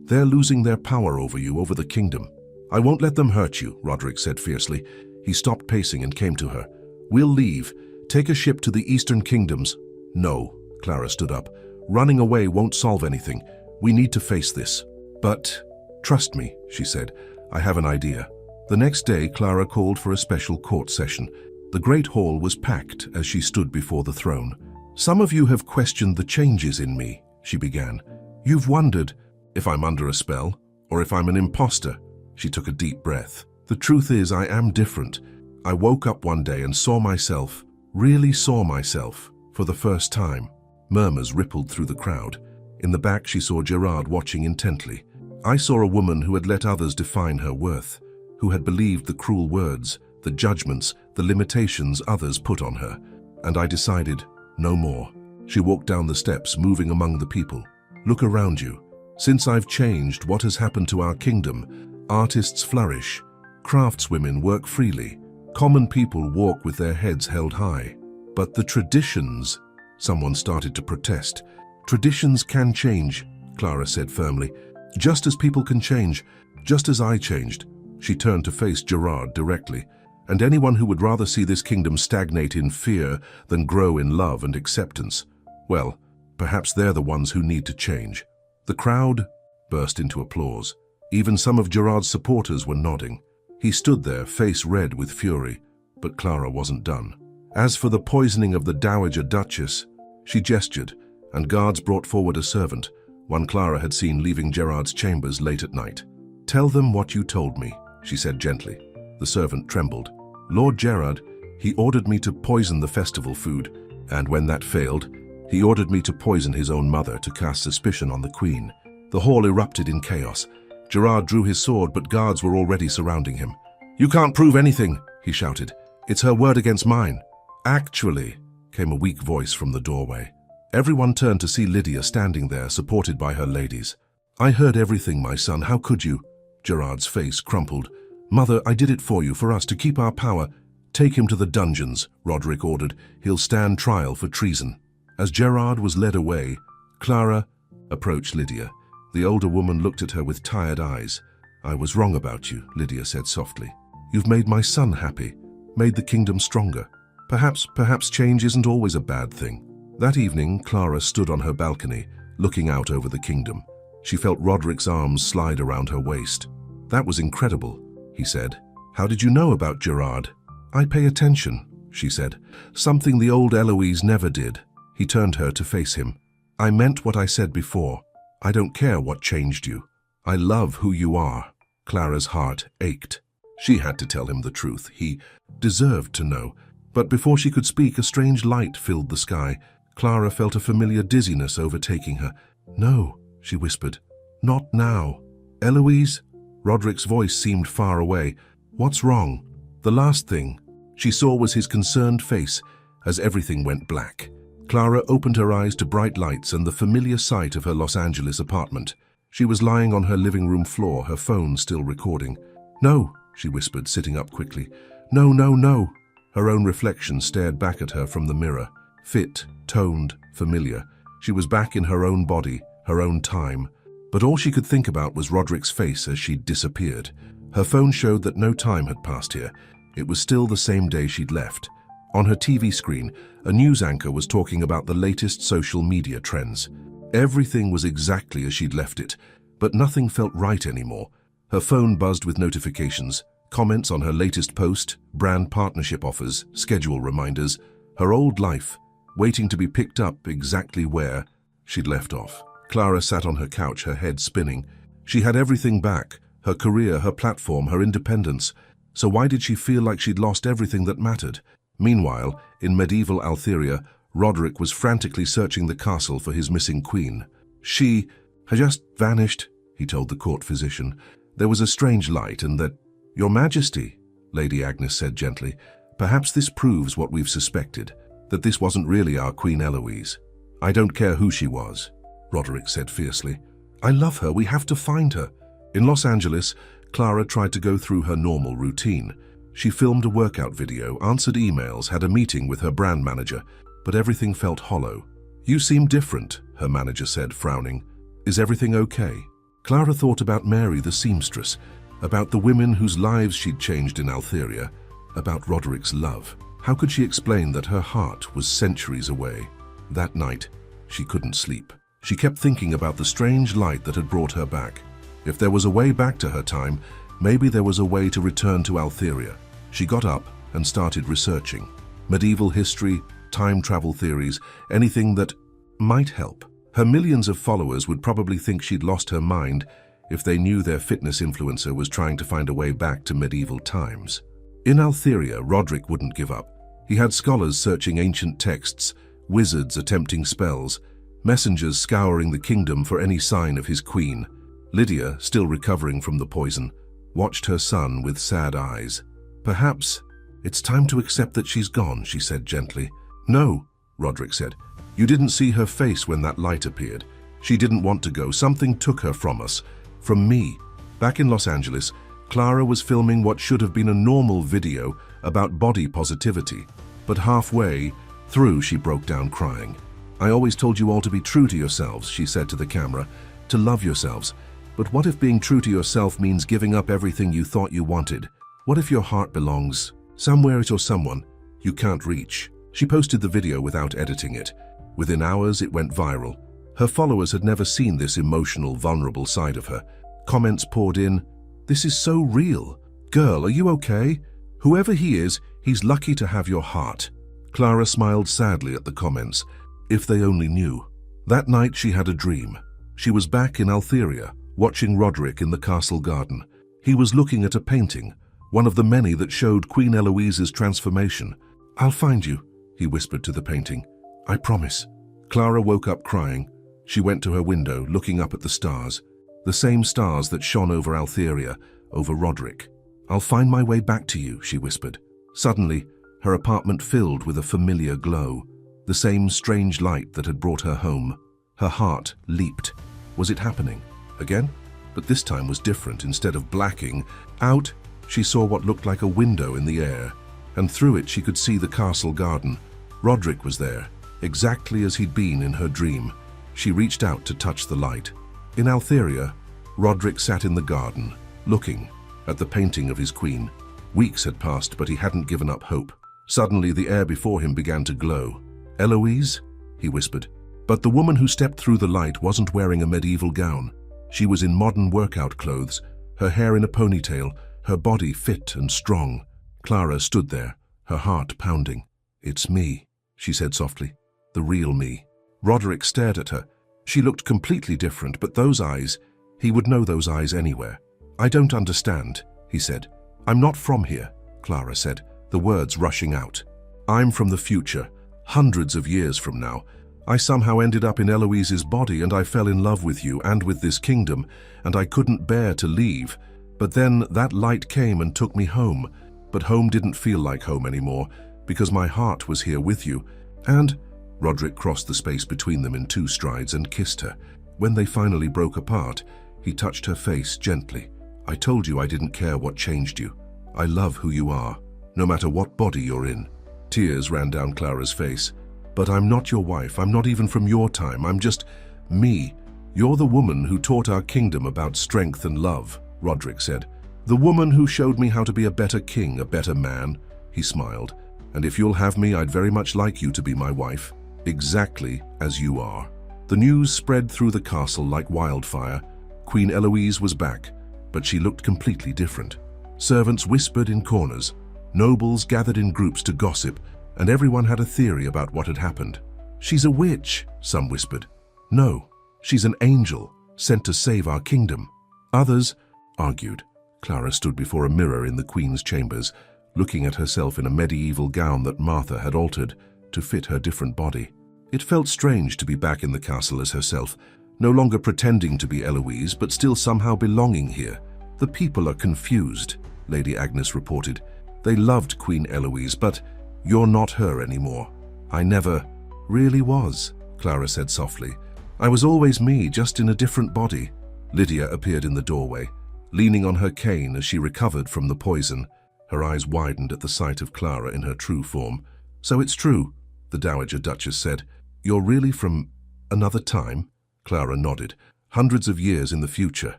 They're losing their power over you, over the kingdom. I won't let them hurt you, Rodrik said fiercely. He stopped pacing and came to her. We'll leave. Take a ship to the eastern kingdoms. No, Clara stood up. Running away won't solve anything. We need to face this. But trust me, she said. I have an idea. The next day, Clara called for a special court session. The great hall was packed as she stood before the throne. Some of you have questioned the changes in me, she began. You've wondered if I'm under a spell or if I'm an imposter. She took a deep breath. The truth is, I am different. I woke up one day and saw myself, really saw myself, for the first time. Murmurs rippled through the crowd. In the back, she saw Gerard watching intently. I saw a woman who had let others define her worth, who had believed the cruel words, the judgments, the limitations others put on her. And I decided, no more. She walked down the steps, moving among the people. Look around you. Since I've changed, what has happened to our kingdom? Artists flourish. Craftswomen work freely. Common people walk with their heads held high. But the traditions, someone started to protest. Traditions can change, Clara said firmly. Just as people can change, just as I changed. She turned to face Gerard directly. And anyone who would rather see this kingdom stagnate in fear than grow in love and acceptance, well, perhaps they're the ones who need to change. The crowd burst into applause. Even some of Gerard's supporters were nodding. He stood there, face red with fury, but Clara wasn't done. As for the poisoning of the Dowager Duchess, she gestured, and guards brought forward a servant, one Clara had seen leaving Gerard's chambers late at night. Tell them what you told me, she said gently. The servant trembled. Lord Gerard, he ordered me to poison the festival food, and when that failed, he ordered me to poison his own mother to cast suspicion on the queen. The hall erupted in chaos. Gerard drew his sword, but guards were already surrounding him. You can't prove anything, he shouted. It's her word against mine. Actually, came a weak voice from the doorway. Everyone turned to see Lydia standing there, supported by her ladies. I heard everything, my son. How could you? Gerard's face crumpled. Mother, I did it for you, for us, to keep our power. Take him to the dungeons, Rodrik ordered. He'll stand trial for treason. As Gerard was led away, Clara approached Lydia. The older woman looked at her with tired eyes. I was wrong about you, Lydia said softly. You've made my son happy, made the kingdom stronger. Perhaps change isn't always a bad thing. That evening, Clara stood on her balcony, looking out over the kingdom. She felt Rodrik's arms slide around her waist. That was incredible, he said. How did you know about Gerard? I pay attention, she said. Something the old Eloise never did. He turned her to face him. I meant what I said before. I don't care what changed you. I love who you are. Clara's heart ached. She had to tell him the truth. He deserved to know. But before she could speak, a strange light filled the sky. Clara felt a familiar dizziness overtaking her. No, she whispered. Not now. Eloise? Rodrik's voice seemed far away. What's wrong? The last thing she saw was his concerned face as everything went black. Clara opened her eyes to bright lights and the familiar sight of her Los Angeles apartment. She was lying on her living room floor, her phone still recording. No, she whispered, sitting up quickly. No, no, no. Her own reflection stared back at her from the mirror. Fit, toned, familiar. She was back in her own body, her own time. But all she could think about was Rodrik's face as she'd disappeared. Her phone showed that no time had passed here. It was still the same day she'd left. On her TV screen, a news anchor was talking about the latest social media trends. Everything was exactly as she'd left it, but nothing felt right anymore. Her phone buzzed with notifications, comments on her latest post, brand partnership offers, schedule reminders, her old life, waiting to be picked up exactly where she'd left off. Clara sat on her couch, her head spinning. She had everything back, her career, her platform, her independence. So why did she feel like she'd lost everything that mattered? Meanwhile, in medieval Altheria, Rodrik was frantically searching the castle for his missing queen. She had just vanished, he told the court physician. There was a strange light, and that, Your Majesty, Lady Agnes said gently, perhaps this proves what we've suspected. that this wasn't really our Queen Eloise. I don't care who she was, Rodrik said fiercely. I love her, we have to find her. In Los Angeles, Clara tried to go through her normal routine. She filmed a workout video, answered emails, had a meeting with her brand manager, but everything felt hollow. You seem different, her manager said, frowning. Is everything okay? Clara thought about Mary the seamstress, about the women whose lives she'd changed in Altheria, about Rodrik's love. How could she explain that her heart was centuries away? That night, she couldn't sleep. She kept thinking about the strange light that had brought her back. If there was a way back to her time, maybe there was a way to return to Altheria. She got up and started researching. Medieval history, time travel theories, anything that might help. Her millions of followers would probably think she'd lost her mind if they knew their fitness influencer was trying to find a way back to medieval times. In Altheria, Rodrik wouldn't give up. He had scholars searching ancient texts, wizards attempting spells, messengers scouring the kingdom for any sign of his queen. Lydia, still recovering from the poison, watched her son with sad eyes. Perhaps it's time to accept that she's gone, she said gently. No, Rodrik said. You didn't see her face when that light appeared. She didn't want to go. Something took her from us. From me. Back in Los Angeles, Clara was filming what should have been a normal video about body positivity. But halfway through, she broke down crying. I always told you all to be true to yourselves, she said to the camera, to love yourselves. But what if being true to yourself means giving up everything you thought you wanted? What if your heart belongs somewhere to someone you can't reach? She posted the video without editing it. Within hours, it went viral. Her followers had never seen this emotional, vulnerable side of her. Comments poured in. This is so real. Girl, are you okay? Whoever he is, he's lucky to have your heart. Clara smiled sadly at the comments. If they only knew. That night she had a dream. She was back in Altheria, watching Rodrik in the castle garden. He was looking at a painting, one of the many that showed Queen Eloise's transformation. I'll find you, he whispered to the painting. I promise. Clara woke up crying. She went to her window, looking up at the stars. The same stars that shone over Altheria, over Rodrik. I'll find my way back to you, she whispered. Suddenly, her apartment filled with a familiar glow. The same strange light that had brought her home. Her heart leaped. Was it happening? Again? But this time was different. Instead of blacking out, she saw what looked like a window in the air, and through it she could see the castle garden. Rodrik was there, exactly as he'd been in her dream. She reached out to touch the light. In Altheria, Rodrik sat in the garden, looking at the painting of his queen. Weeks had passed, but he hadn't given up hope. Suddenly, the air before him began to glow. Eloise? He whispered. But the woman who stepped through the light wasn't wearing a medieval gown. She was in modern workout clothes, her hair in a ponytail, her body fit and strong. Clara stood there, her heart pounding. It's me, she said softly. The real me. Rodrik stared at her. She looked completely different, but those eyes, he would know those eyes anywhere. I don't understand, he said. I'm not from here, Clara said, the words rushing out. I'm from the future, hundreds of years from now. I somehow ended up in Eloise's body and I fell in love with you and with this kingdom, and I couldn't bear to leave. But then that light came and took me home. But home didn't feel like home anymore, because my heart was here with you. And Rodrik crossed the space between them in 2 strides and kissed her. When they finally broke apart, he touched her face gently. I told you I didn't care what changed you. I love who you are, no matter what body you're in. Tears ran down Clara's face. But I'm not your wife. I'm not even from your time. I'm just me. You're the woman who taught our kingdom about strength and love, Rodrik said. The woman who showed me how to be a better king, a better man. He smiled. And if you'll have me, I'd very much like you to be my wife, exactly as you are. The news spread through the castle like wildfire. Queen Eloise was back, but she looked completely different. Servants whispered in corners. Nobles gathered in groups to gossip, and everyone had a theory about what had happened. She's a witch, some whispered. No, she's an angel, sent to save our kingdom. Others argued. Clara stood before a mirror in the Queen's chambers, looking at herself in a medieval gown that Martha had altered to fit her different body. It felt strange to be back in the castle as herself, no longer pretending to be Eloise, but still somehow belonging here. The people are confused, Lady Agnes reported. They loved Queen Eloise, but you're not her anymore. I never really was, Clara said softly. I was always me, just in a different body. Lydia appeared in the doorway, leaning on her cane as she recovered from the poison. Her eyes widened at the sight of Clara in her true form. So it's true, the Dowager Duchess said. You're really from another time? Clara nodded. Hundreds of years in the future.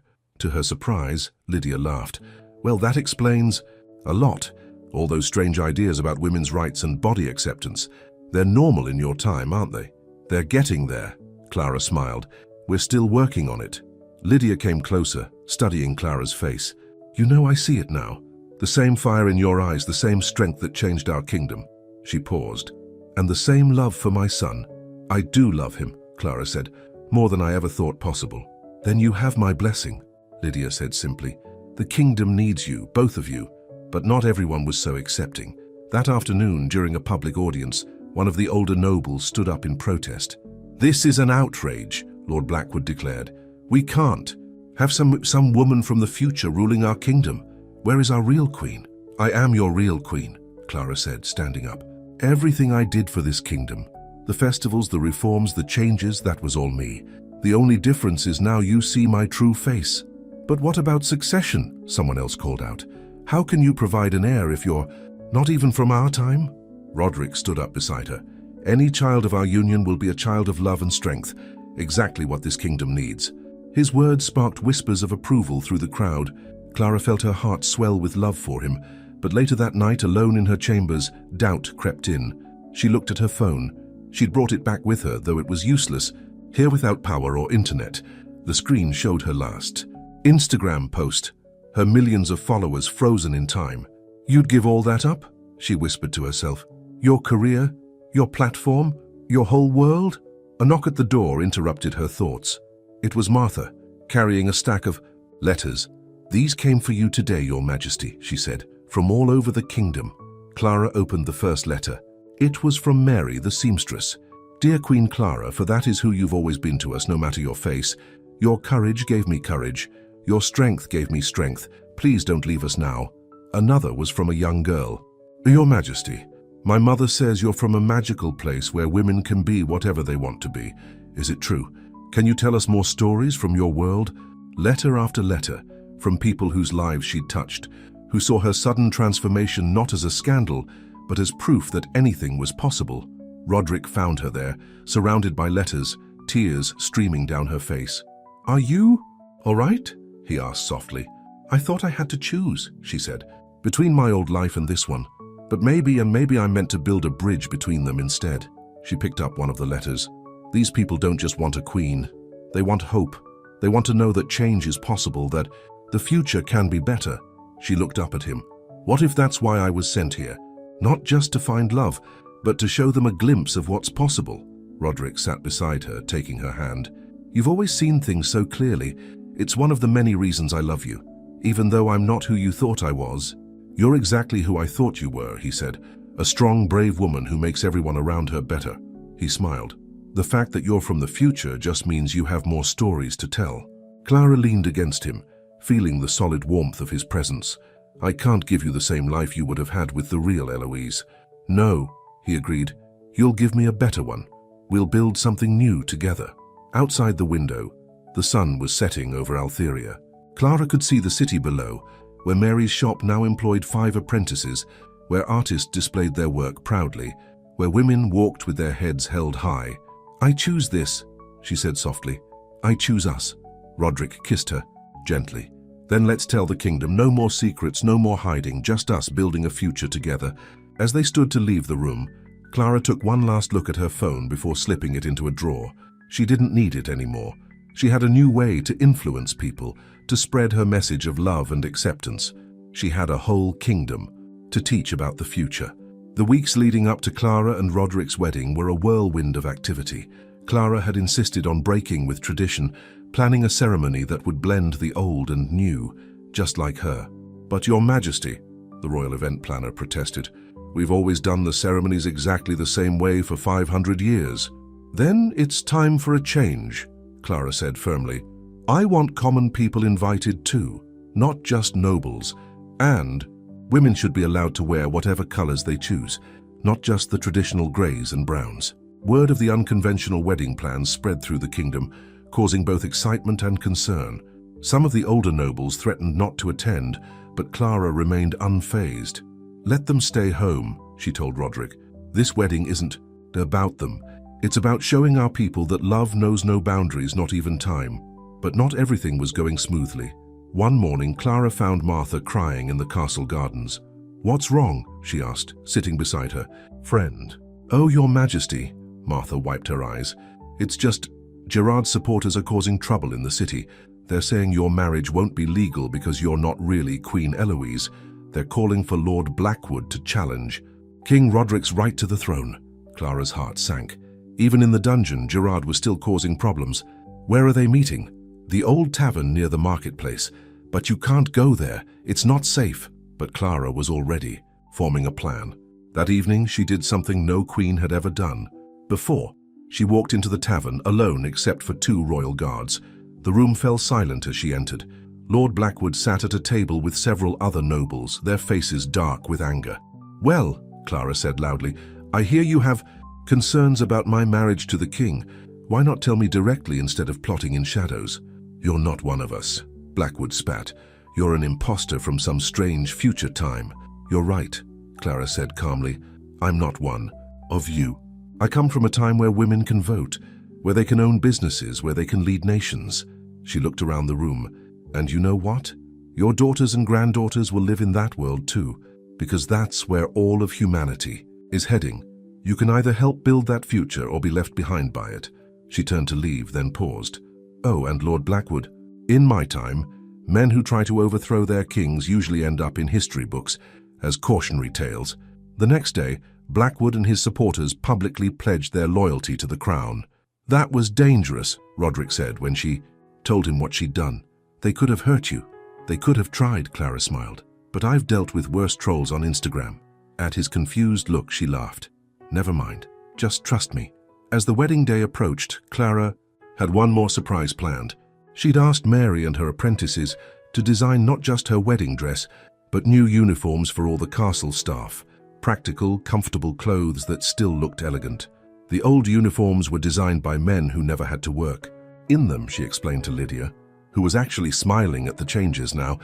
To her surprise, Lydia laughed. Well, that explains a lot. All those strange ideas about women's rights and body acceptance. They're normal in your time, aren't they? They're getting there. Clara smiled. We're still working on it. Lydia came closer, studying Clara's face. You know, I see it now. The same fire in your eyes, the same strength that changed our kingdom. She paused. And the same love for my son. I do love him, Clara said, more than I ever thought possible. Then you have my blessing, Lydia said simply. The kingdom needs you, both of you. But not everyone was so accepting. That afternoon, during a public audience, one of the older nobles stood up in protest. This is an outrage, Lord Blackwood declared. We can't have some woman from the future ruling our kingdom. Where is our real queen? I am your real queen, Clara said, standing up. Everything I did for this kingdom, the festivals, the reforms, the changes, that was all me. The only difference is now you see my true face. But what about succession? Someone else called out. How can you provide an heir if you're not even from our time? Rodrik stood up beside her. Any child of our union will be a child of love and strength, exactly what this kingdom needs. His words sparked whispers of approval through the crowd. Clara felt her heart swell with love for him, but later that night, alone in her chambers, doubt crept in. She looked at her phone. She'd brought it back with her, though it was useless. Here without power or internet, the screen showed her last Instagram post, her millions of followers frozen in time. You'd give all that up? She whispered to herself. Your career, your platform, your whole world? A knock at the door interrupted her thoughts. It was Martha, carrying a stack of letters. These came for you today, Your Majesty, she said, from all over the kingdom. Clara opened the first letter. It was from Mary, the seamstress. Dear Queen Clara, for that is who you've always been to us, no matter your face. Your courage gave me courage. Your strength gave me strength. Please don't leave us now. Another was from a young girl. Your Majesty, my mother says you're from a magical place where women can be whatever they want to be. Is it true? Can you tell us more stories from your world? Letter after letter, from people whose lives she'd touched, who saw her sudden transformation not as a scandal, but as proof that anything was possible. Rodrik found her there, surrounded by letters, tears streaming down her face. Are you all right? He asked softly. I thought I had to choose, she said, between my old life and this one. But maybe I'm meant to build a bridge between them instead. She picked up one of the letters. These people don't just want a queen. They want hope. They want to know that change is possible, that the future can be better. She looked up at him. What if that's why I was sent here? Not just to find love, but to show them a glimpse of what's possible. Rodrik sat beside her, taking her hand. You've always seen things so clearly. It's one of the many reasons I love you. Even though I'm not who you thought I was. You're exactly who I thought you were, he said. A strong, brave woman who makes everyone around her better. He smiled. The fact that you're from the future just means you have more stories to tell. Clara leaned against him, feeling the solid warmth of his presence. I can't give you the same life you would have had with the real Eloise. No, he agreed. You'll give me a better one. We'll build something new together. Outside the window, the sun was setting over Altheria. Clara could see the city below, where Mary's shop now employed 5 apprentices, where artists displayed their work proudly, where women walked with their heads held high. I choose this, she said softly. I choose us. Rodrik kissed her, gently. Then let's tell the kingdom, no more secrets, no more hiding, just us building a future together. As they stood to leave the room, Clara took one last look at her phone before slipping it into a drawer. She didn't need it anymore. She had a new way to influence people, to spread her message of love and acceptance. She had a whole kingdom to teach about the future. The weeks leading up to Clara and Rodrik's wedding were a whirlwind of activity. Clara had insisted on breaking with tradition, planning a ceremony that would blend the old and new, just like her. But Your Majesty, the royal event planner protested, we've always done the ceremonies exactly the same way for 500 years. Then it's time for a change, Clara said firmly. I want common people invited too, not just nobles. And women should be allowed to wear whatever colors they choose. not just the traditional greys and browns. Word of the unconventional wedding plans spread through the kingdom, causing both excitement and concern. Some of the older nobles threatened not to attend, but Clara remained unfazed. "Let them stay home," she told Rodrik. "This wedding isn't about them. It's about showing our people that love knows no boundaries, not even time." But not everything was going smoothly. One morning, Clara found Martha crying in the castle gardens. "What's wrong?" she asked, sitting beside her. "Friend." "Oh, Your Majesty." Martha wiped her eyes. "It's just Gerard's supporters are causing trouble in the city. They're saying your marriage won't be legal because you're not really Queen Eloise. They're calling for Lord Blackwood to challenge King Rodrik's right to the throne." Clara's heart sank. Even in the dungeon, Gerard was still causing problems. "Where are they meeting?" "The old tavern near the marketplace. But you can't go there. It's not safe." But Clara was already forming a plan. That evening, she did something no queen had ever done before. She walked into the tavern, alone except for 2 royal guards. The room fell silent as she entered. Lord Blackwood sat at a table with several other nobles, their faces dark with anger. "Well," Clara said loudly, "I hear you have concerns about my marriage to the king. Why not tell me directly instead of plotting in shadows?" "You're not one of us," Blackwood spat. "You're an imposter from some strange future time." "You're right," Clara said calmly. "I'm not one of you. I come from a time where women can vote, where they can own businesses, where they can lead nations." She looked around the room. "And you know what? Your daughters and granddaughters will live in that world too, because that's where all of humanity is heading. You can either help build that future or be left behind by it." She turned to leave, then paused. "Oh, and Lord Blackwood, in my time, men who try to overthrow their kings usually end up in history books as cautionary tales." The next day, Blackwood and his supporters publicly pledged their loyalty to the crown. "That was dangerous," Rodrik said when she told him what she'd done. "They could have hurt you. They could have tried," Clara smiled. "But I've dealt with worse trolls on Instagram." At his confused look, she laughed. "Never mind. Just trust me." As the wedding day approached, Clara had one more surprise planned. She'd asked Mary and her apprentices to design not just her wedding dress, but new uniforms for all the castle staff. Practical, comfortable clothes that still looked elegant. The old uniforms were designed by men who never had to work. In them, she explained to Lydia, who was actually smiling at the changes now,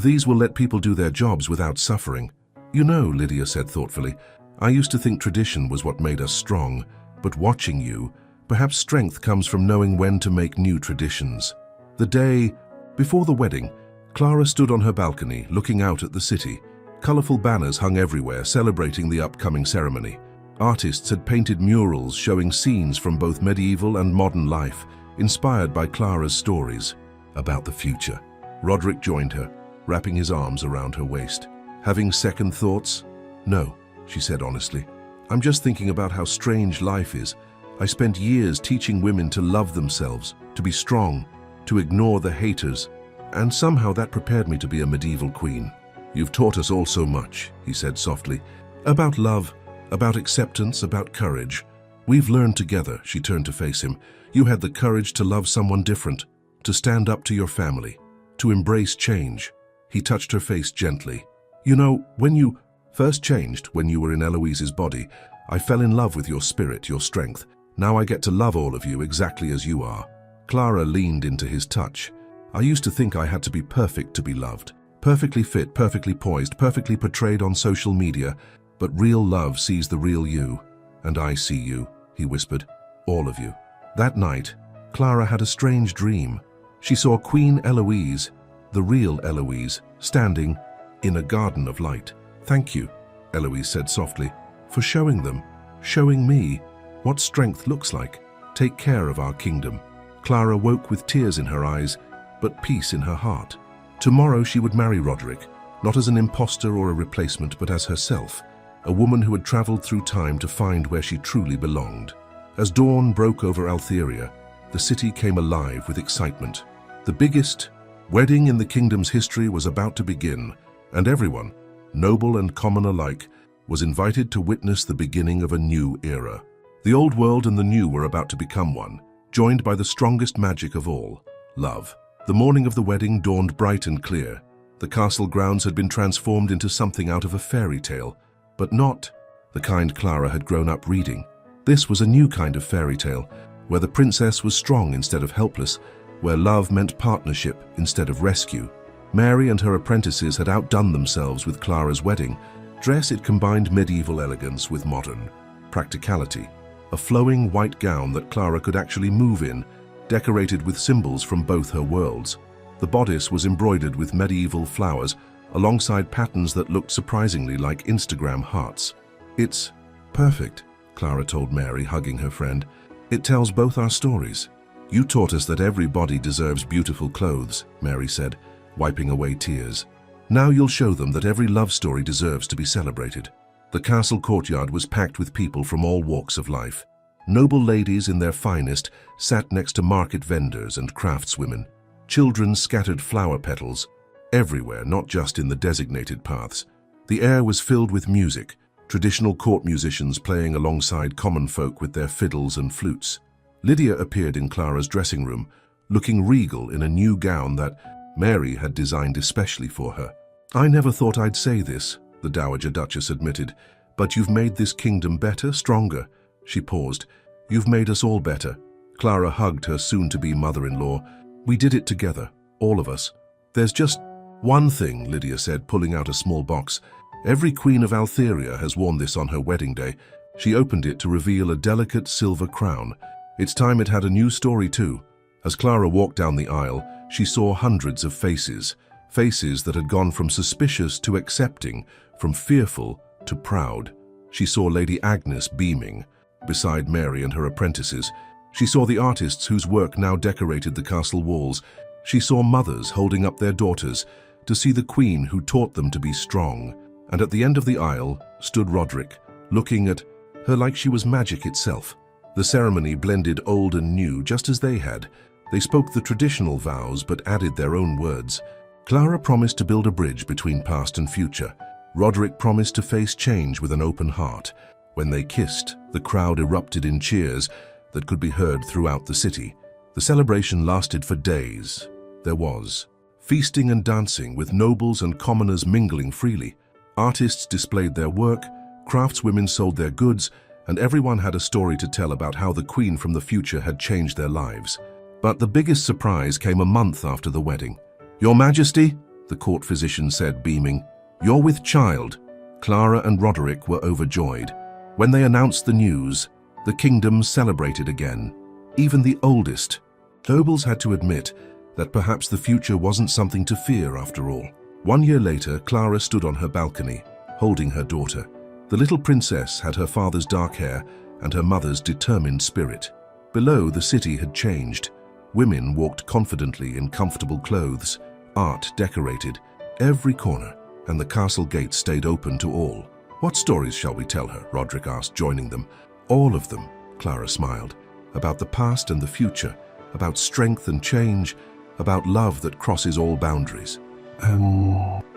"these will let people do their jobs without suffering." "You know," Lydia said thoughtfully, "I used to think tradition was what made us strong, but watching you, perhaps strength comes from knowing when to make new traditions." The day before the wedding, Clara stood on her balcony, looking out at the city. Colorful banners hung everywhere, celebrating the upcoming ceremony. Artists had painted murals showing scenes from both medieval and modern life, inspired by Clara's stories about the future. Rodrik joined her, wrapping his arms around her waist. "Having second thoughts?" "No," she said honestly. "I'm just thinking about how strange life is. I spent years teaching women to love themselves, to be strong, to ignore the haters, and somehow that prepared me to be a medieval queen." "You've taught us all so much," he said softly. "About love, about acceptance, about courage. We've learned together." She turned to face him. "You had the courage to love someone different, to stand up to your family, to embrace change." He touched her face gently. "You know, when you first changed, when you were in Eloise's body, I fell in love with your spirit, your strength. Now I get to love all of you exactly as you are." Clara leaned into his touch. "I used to think I had to be perfect to be loved. Perfectly fit, perfectly poised, perfectly portrayed on social media, but real love sees the real you. And I see you," he whispered, "all of you." That night, Clara had a strange dream. She saw Queen Eloise, the real Eloise, standing in a garden of light. "Thank you," Eloise said softly, "for showing them, showing me, what strength looks like. Take care of our kingdom." Clara woke with tears in her eyes, but peace in her heart. Tomorrow she would marry Rodrik, not as an imposter or a replacement, but as herself, a woman who had traveled through time to find where she truly belonged. As dawn broke over Altheria, the city came alive with excitement. The biggest wedding in the kingdom's history was about to begin, and everyone, noble and common alike, was invited to witness the beginning of a new era. The old world and the new were about to become one, joined by the strongest magic of all, love. The morning of the wedding dawned bright and clear. The castle grounds had been transformed into something out of a fairy tale, but not the kind Clara had grown up reading. This was a new kind of fairy tale, where the princess was strong instead of helpless, where love meant partnership instead of rescue. Mary and her apprentices had outdone themselves with Clara's wedding dress. It combined medieval elegance with modern practicality. A flowing white gown that Clara could actually move in, decorated with symbols from both her worlds. The bodice was embroidered with medieval flowers, alongside patterns that looked surprisingly like Instagram hearts. "It's perfect," Clara told Mary, hugging her friend. "It tells both our stories." "You taught us that every body deserves beautiful clothes," Mary said, wiping away tears. "Now you'll show them that every love story deserves to be celebrated." The castle courtyard was packed with people from all walks of life. Noble ladies in their finest sat next to market vendors and craftswomen. Children scattered flower petals everywhere, not just in the designated paths. The air was filled with music, traditional court musicians playing alongside common folk with their fiddles and flutes. Lydia appeared in Clara's dressing room, looking regal in a new gown that Mary had designed especially for her. "I never thought I'd say this," the Dowager Duchess admitted, "but you've made this kingdom better, stronger." She paused. "You've made us all better." Clara hugged her soon-to-be mother-in-law. "We did it together, all of us." "There's just one thing," Lydia said, pulling out a small box. "Every queen of Altheria has worn this on her wedding day." She opened it to reveal a delicate silver crown. It's time it had a new story too. As Clara walked down the aisle, she saw hundreds of faces. Faces that had gone from suspicious to accepting, from fearful to proud. She saw Lady Agnes beaming, beside Mary and her apprentices. She saw the artists whose work now decorated the castle walls. She saw mothers holding up their daughters to see the queen who taught them to be strong. And at the end of the aisle stood Rodrik, looking at her like she was magic itself. The ceremony blended old and new just as they had. They spoke the traditional vows but added their own words. Clara promised to build a bridge between past and future. Rodrik promised to face change with an open heart. When they kissed, the crowd erupted in cheers that could be heard throughout the city. The celebration lasted for days. There was feasting and dancing, with nobles and commoners mingling freely. Artists displayed their work, craftswomen sold their goods, and everyone had a story to tell about how the queen from the future had changed their lives. But the biggest surprise came a month after the wedding. "Your Majesty," the court physician said, beaming, "you're with child." Clara and Rodrik were overjoyed. When they announced the news, the kingdom celebrated again. Even the oldest nobles had to admit that perhaps the future wasn't something to fear after all. 1 year later, Clara stood on her balcony, holding her daughter. The little princess had her father's dark hair and her mother's determined spirit. Below, the city had changed. Women walked confidently in comfortable clothes, art decorated every corner, and the castle gates stayed open to all. "What stories shall we tell her?" Rodrik asked, joining them. "All of them," Clara smiled. "About the past and the future, about strength and change, about love that crosses all boundaries."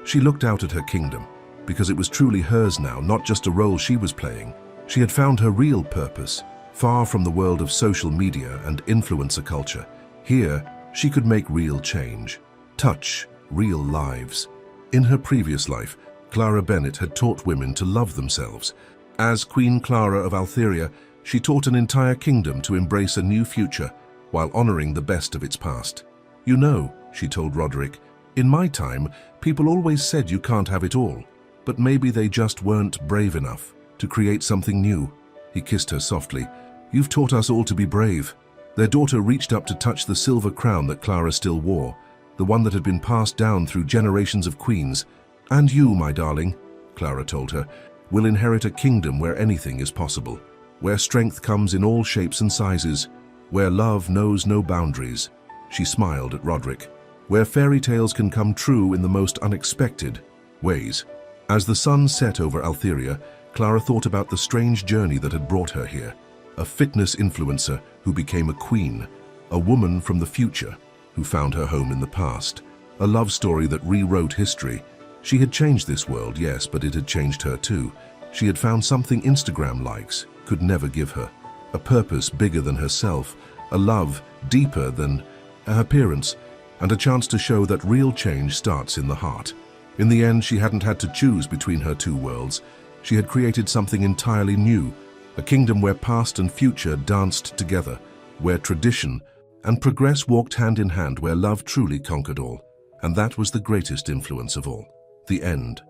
She looked out at her kingdom, because it was truly hers now, not just a role she was playing. She had found her real purpose, far from the world of social media and influencer culture. Here, she could make real change, touch real lives. In her previous life, Clara Bennett had taught women to love themselves. As Queen Clara of Altheria, she taught an entire kingdom to embrace a new future while honoring the best of its past. "You know," she told Rodrik, "in my time, people always said you can't have it all, but maybe they just weren't brave enough to create something new." He kissed her softly. "You've taught us all to be brave." Their daughter reached up to touch the silver crown that Clara still wore, the one that had been passed down through generations of queens. "And you, my darling," Clara told her, "will inherit a kingdom where anything is possible, where strength comes in all shapes and sizes, where love knows no boundaries." She smiled at Rodrik. "Where fairy tales can come true in the most unexpected ways." As the sun set over Altheria, Clara thought about the strange journey that had brought her here. A fitness influencer who became a queen, a woman from the future who found her home in the past, a love story that rewrote history. She had changed this world, yes, but it had changed her too. She had found something Instagram likes could never give her, a purpose bigger than herself, a love deeper than her appearance, and a chance to show that real change starts in the heart. In the end, she hadn't had to choose between her two worlds. She had created something entirely new, a kingdom where past and future danced together, where tradition and progress walked hand in hand, where love truly conquered all. And that was the greatest influence of all, the end.